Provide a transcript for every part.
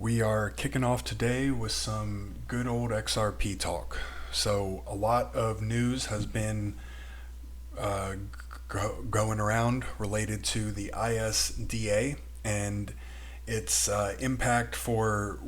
We are kicking off today with some good old XRP talk. So, a lot of news has been uh, going around related to the ISDA and its impact for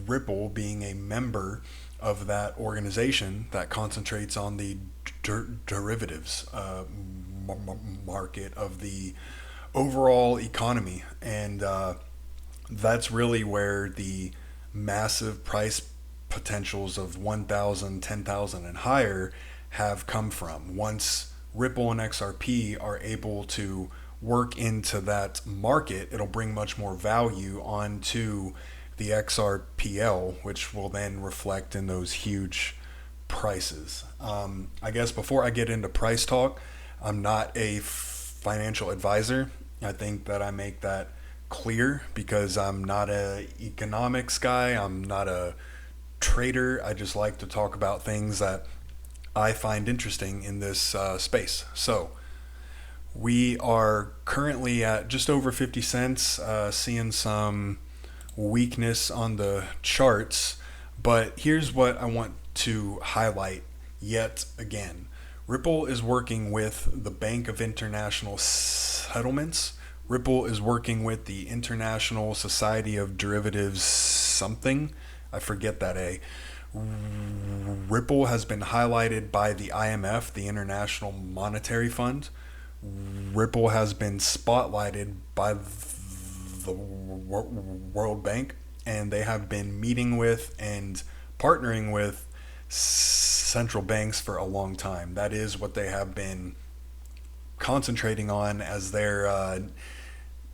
Ripple being a member of that organization that concentrates on the derivatives market of the overall economy. And that's really where the massive price potentials of 1,000, 10,000, and higher have come from. Once Ripple and XRP are able to work into that market, it'll bring much more value onto the XRPL, which will then reflect in those huge prices. I guess before I get into price talk, I'm not a financial advisor. I think that I make that clear because I'm not a economics guy. I'm not a trader. I just like to talk about things that I find interesting in this space. So we are currently at just over 50 cents, seeing some weakness on the charts. But here's what I want to highlight yet again. Ripple is working with the Bank of International Settlements. Ripple is working with the International Society of Derivatives something. I forget that A. Ripple has been highlighted by the IMF, the International Monetary Fund. Ripple has been spotlighted by the World Bank, and they have been meeting with and partnering with central banks for a long time. That is what they have been concentrating on as their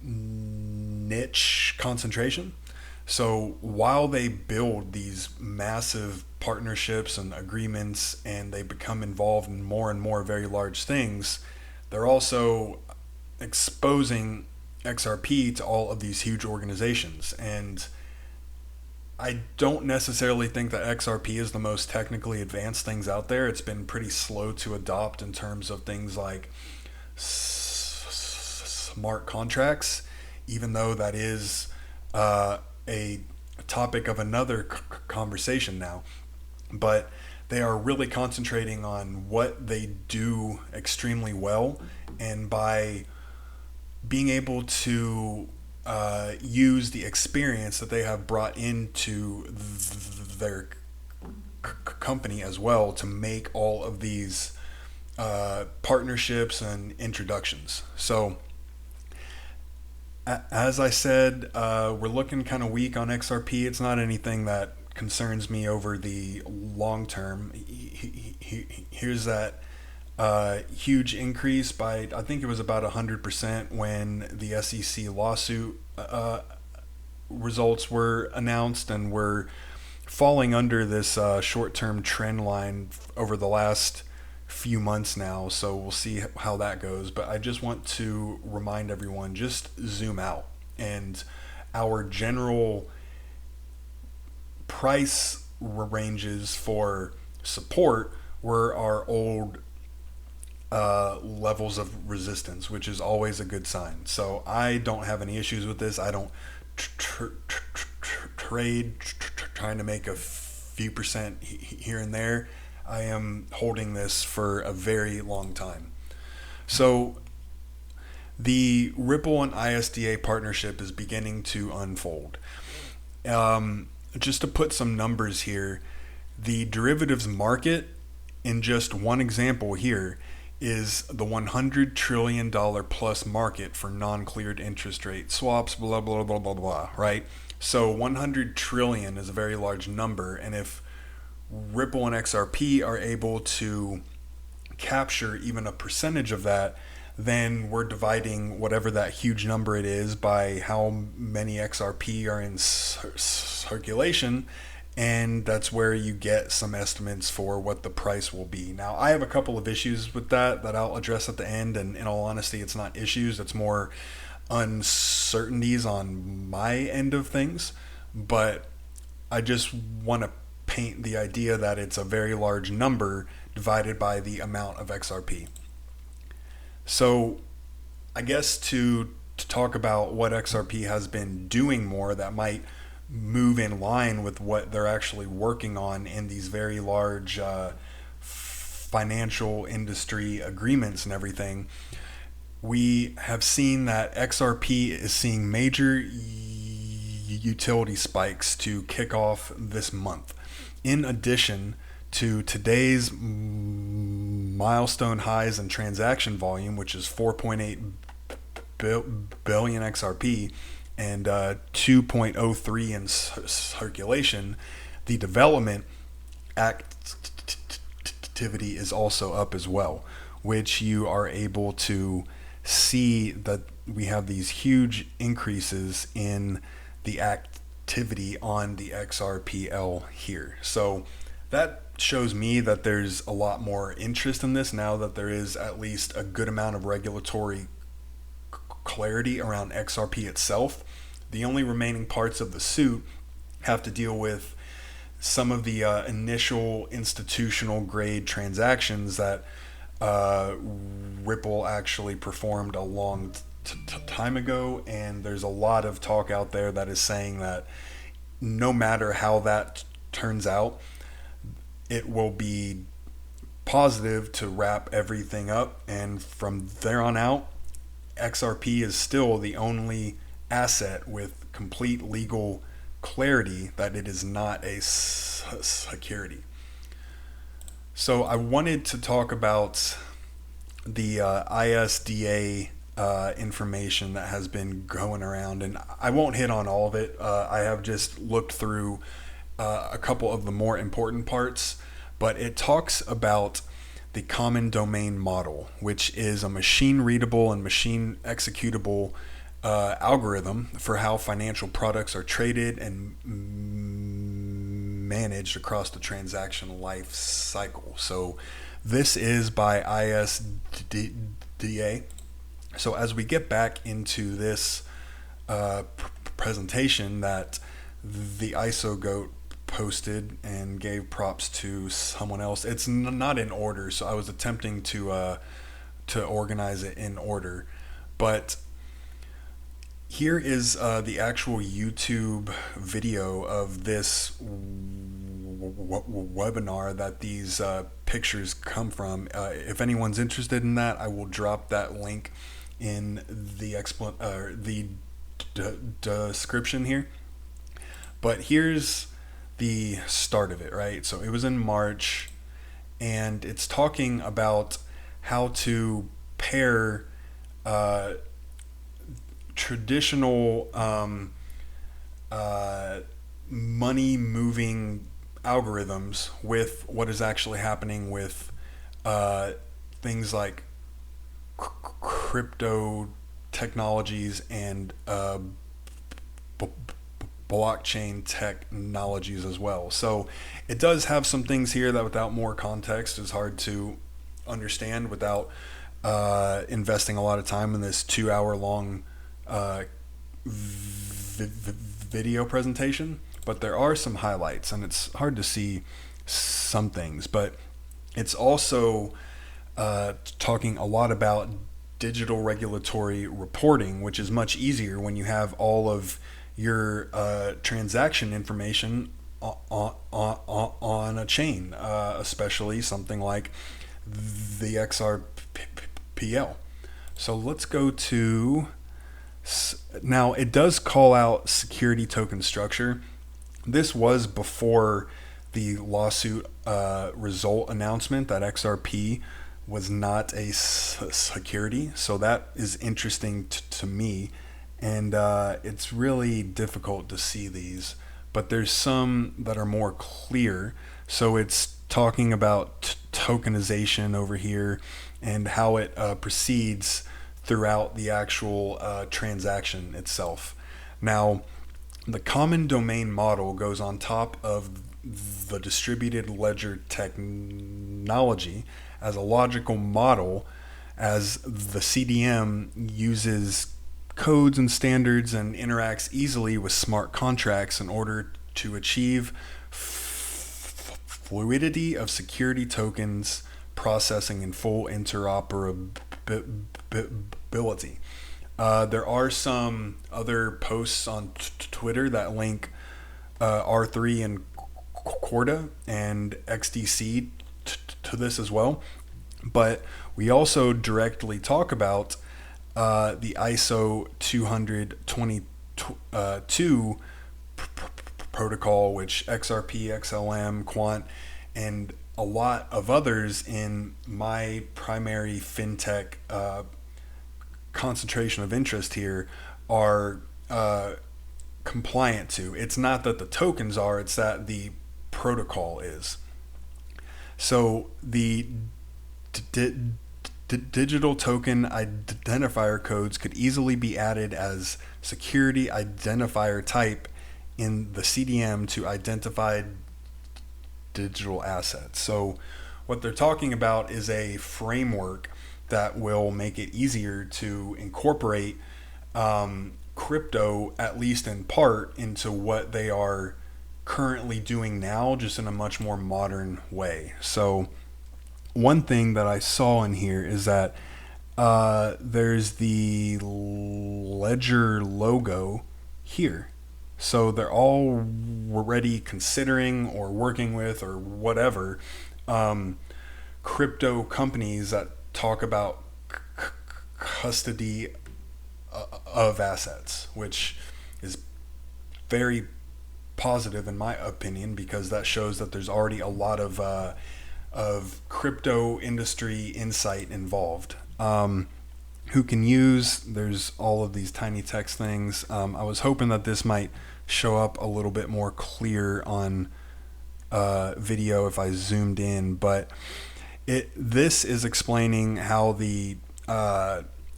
niche concentration. So while they build these massive partnerships and agreements and they become involved in more and more very large things, they're also exposing XRP to all of these huge organizations. And I don't necessarily think that XRP is the most technically advanced things out there. It's been pretty slow to adopt in terms of things like smart contracts, even though that is a topic of another conversation now. But they are really concentrating on what they do extremely well, and by being able to use the experience that they have brought into their company as well to make all of these partnerships and introductions. So as I said, we're looking kind of weak on XRP. It's not anything that concerns me over the long term. Here's that huge increase by, I think it was about 100% when the SEC lawsuit results were announced, and we're falling under this short-term trend line over the last few months now, so we'll see how that goes. But I just want to remind everyone, just zoom out, and our general price ranges for support were our old levels of resistance, which is always a good sign. So I don't have any issues with this. I don't trade trying to make a few percent here and there. I am holding this for a very long time. So the Ripple and ISDA partnership is beginning to unfold. Just to put some numbers here, the derivatives market, in just one example here, is the $100 trillion plus market for non-cleared interest rate swaps, blah, blah, blah, blah, blah, right? So 100 trillion is a very large number, and if Ripple and XRP are able to capture even a percentage of that, then we're dividing whatever that huge number it is by how many XRP are in circulation, and that's where you get some estimates for what the price will be. Now, I have a couple of issues with that I'll address at the end, and in all honesty, it's not issues, it's more uncertainties on my end of things, but I just want to paint the idea that it's a very large number divided by the amount of XRP. So I guess to talk about what XRP has been doing more that might move in line with what they're actually working on in these very large financial industry agreements and everything, we have seen that XRP is seeing major utility spikes to kick off this month. In addition to today's milestone highs in transaction volume, which is 4.8 billion XRP and 2.03 in circulation, the development activity is also up as well, which you are able to see that we have these huge increases in the activity on the XRPL here. So that shows me that there's a lot more interest in this now that there is at least a good amount of regulatory clarity around XRP itself. The only remaining parts of the suit have to deal with some of the initial institutional grade transactions that Ripple actually performed a long time ago, and there's a lot of talk out there that is saying that no matter how that turns out, it will be positive to wrap everything up, and from there on out, XRP is still the only asset with complete legal clarity that it is not a security. So I wanted to talk about the ISDA information that has been going around, and I won't hit on all of it. I have just looked through a couple of the more important parts, but it talks about the common domain model, which is a machine readable and machine executable algorithm for how financial products are traded and managed across the transaction life cycle. So this is by ISDA. So as we get back into this presentation that the ISO goat posted and gave props to someone else, it's not in order, so I was attempting to organize it in order, but here is the actual YouTube video of this webinar that these pictures come from. If anyone's interested in that, I will drop that link in the description here. But here's the start of it, right? So it was in March, and it's talking about how to pair traditional money moving algorithms with what is actually happening with things like crypto technologies and blockchain technologies as well. So it does have some things here that without more context is hard to understand without investing a lot of time in this 2-hour long video presentation. But there are some highlights, and it's hard to see some things, but it's also talking a lot about digital regulatory reporting, which is much easier when you have all of your transaction information on a chain, especially something like the XRPL. So let's go to, now it does call out security token structure. This was before the lawsuit result announcement that XRP was not a security, so that is interesting to me, and it's really difficult to see these, but there's some that are more clear. So it's talking about tokenization over here and how it proceeds throughout the actual transaction itself. Now, the common domain model goes on top of the distributed ledger technology as a logical model, as the CDM uses codes and standards and interacts easily with smart contracts in order to achieve fluidity of security tokens processing and full interoperability. There are some other posts on Twitter that link R3 and Corda and XDC to this as well. But we also directly talk about the ISO 20022 protocol, which XRP, XLM, Quant, and a lot of others in my primary fintech concentration of interest here are compliant to. It's not that the tokens are, it's that the protocol is. So the digital token identifier codes could easily be added as security identifier type in the CDM to identify digital assets. So what they're talking about is a framework that will make it easier to incorporate crypto, at least in part, into what they are currently doing now, just in a much more modern way. So one thing that I saw in here is that there's the Ledger logo here. So they're already considering or working with or whatever crypto companies that talk about custody of assets, which is very positive in my opinion, because that shows that there's already a lot of crypto industry insight involved. Who can use, there's all of these tiny text things. I was hoping that this might show up a little bit more clear on video if I zoomed in, but this is explaining how the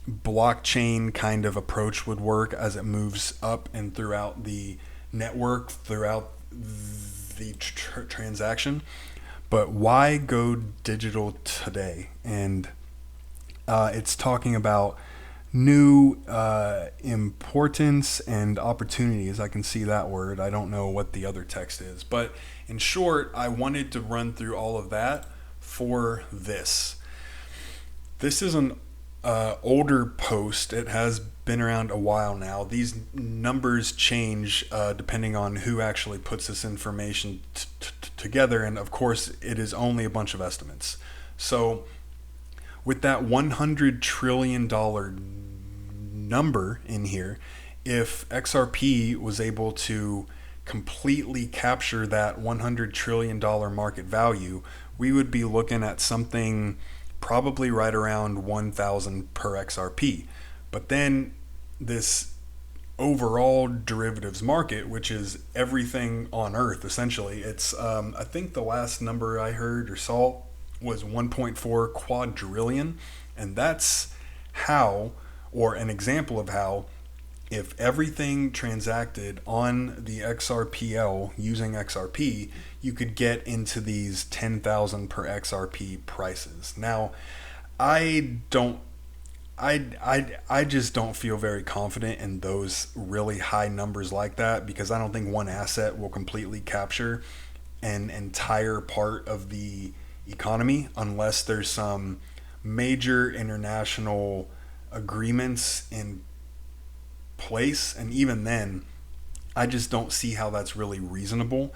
blockchain kind of approach would work as it moves up and throughout the network, throughout the transaction. But why go digital today? And it's talking about new importance and opportunities. I can see that word. I don't know what the other text is. But in short, I wanted to run through all of that for this. This is an older post. It has been around a while now. These numbers change depending on who actually puts this information together. And of course, it is only a bunch of estimates. So with that $100 trillion number in here, if XRP was able to completely capture that $100 trillion market value, we would be looking at something probably right around 1,000 per XRP. But then this overall derivatives market, which is everything on Earth, essentially, it's I think the last number I heard or saw was 1.4 quadrillion, and that's how, or an example of how, if everything transacted on the XRPL using XRP, you could get into these 10,000 per XRP prices. Now, I just don't feel very confident in those really high numbers like that, because I don't think one asset will completely capture an entire part of the economy unless there's some major international agreements in place, and even then I just don't see how that's really reasonable.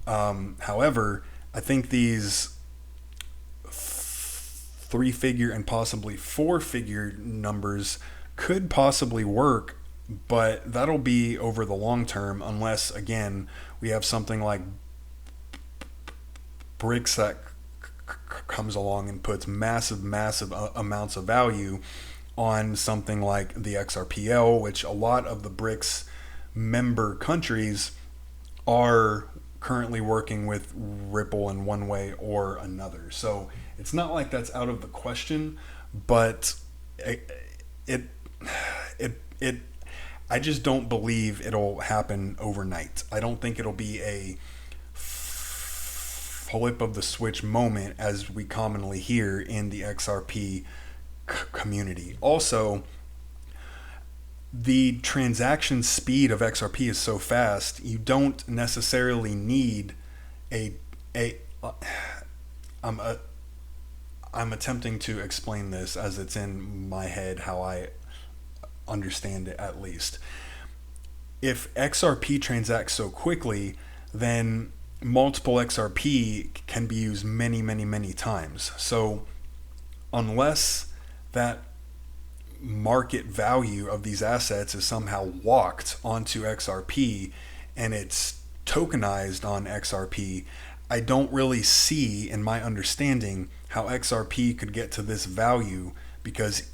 However, I think these 3-figure and possibly 4-figure numbers could possibly work, but that'll be over the long term, unless again we have something like BRICS that comes along and puts massive amounts of value on something like the XRPL, which a lot of the BRICS member countries are currently working with Ripple in one way or another. So it's not like that's out of the question, but I just don't believe it'll happen overnight. I don't think it'll be a flip of the switch moment as we commonly hear in the XRP community. Also, the transaction speed of XRP is so fast, you don't necessarily need I'm attempting to explain this as it's in my head, how I understand it at least. If XRP transacts so quickly, then multiple XRP can be used many, many, many times. So unless that market value of these assets is somehow locked onto XRP and it's tokenized on XRP, I don't really see, in my understanding, how XRP could get to this value, because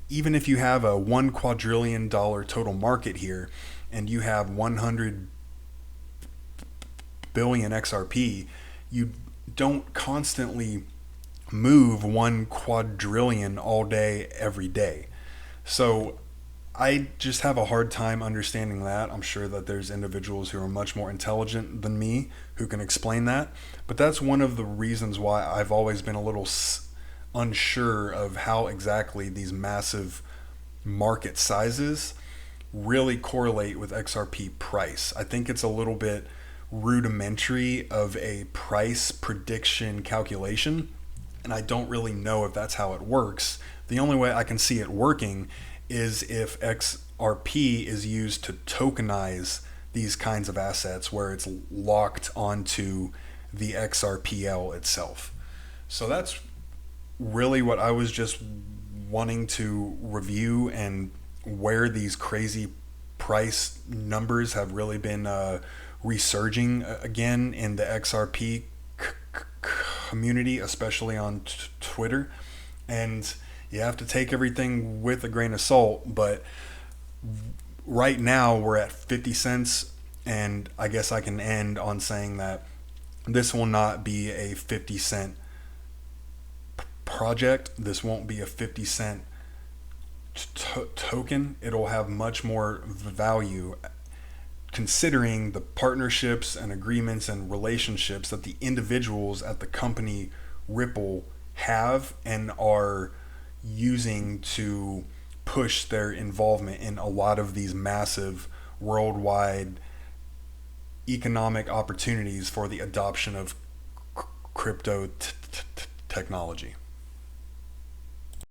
even if you have a $1 quadrillion total market here and you have 100 billion XRP, you don't constantly move 1 quadrillion all day, every day. So I just have a hard time understanding that. I'm sure that there's individuals who are much more intelligent than me who can explain that. But that's one of the reasons why I've always been a little unsure of how exactly these massive market sizes really correlate with XRP price. I think it's a little bit rudimentary of a price prediction calculation, and I don't really know if that's how it works. The only way I can see it working is if XRP is used to tokenize these kinds of assets where it's locked onto the XRPL itself. So that's really what I was just wanting to review, and where these crazy price numbers have really been resurging again in the XRP community, especially on Twitter. And you have to take everything with a grain of salt, but right now we're at 50 cents, and I guess I can end on saying that this will not be a 50 cent project. This won't be a 50 cent token. It'll have much more value, considering the partnerships and agreements and relationships that the individuals at the company Ripple have and are using to push their involvement in a lot of these massive worldwide economic opportunities for the adoption of crypto technology.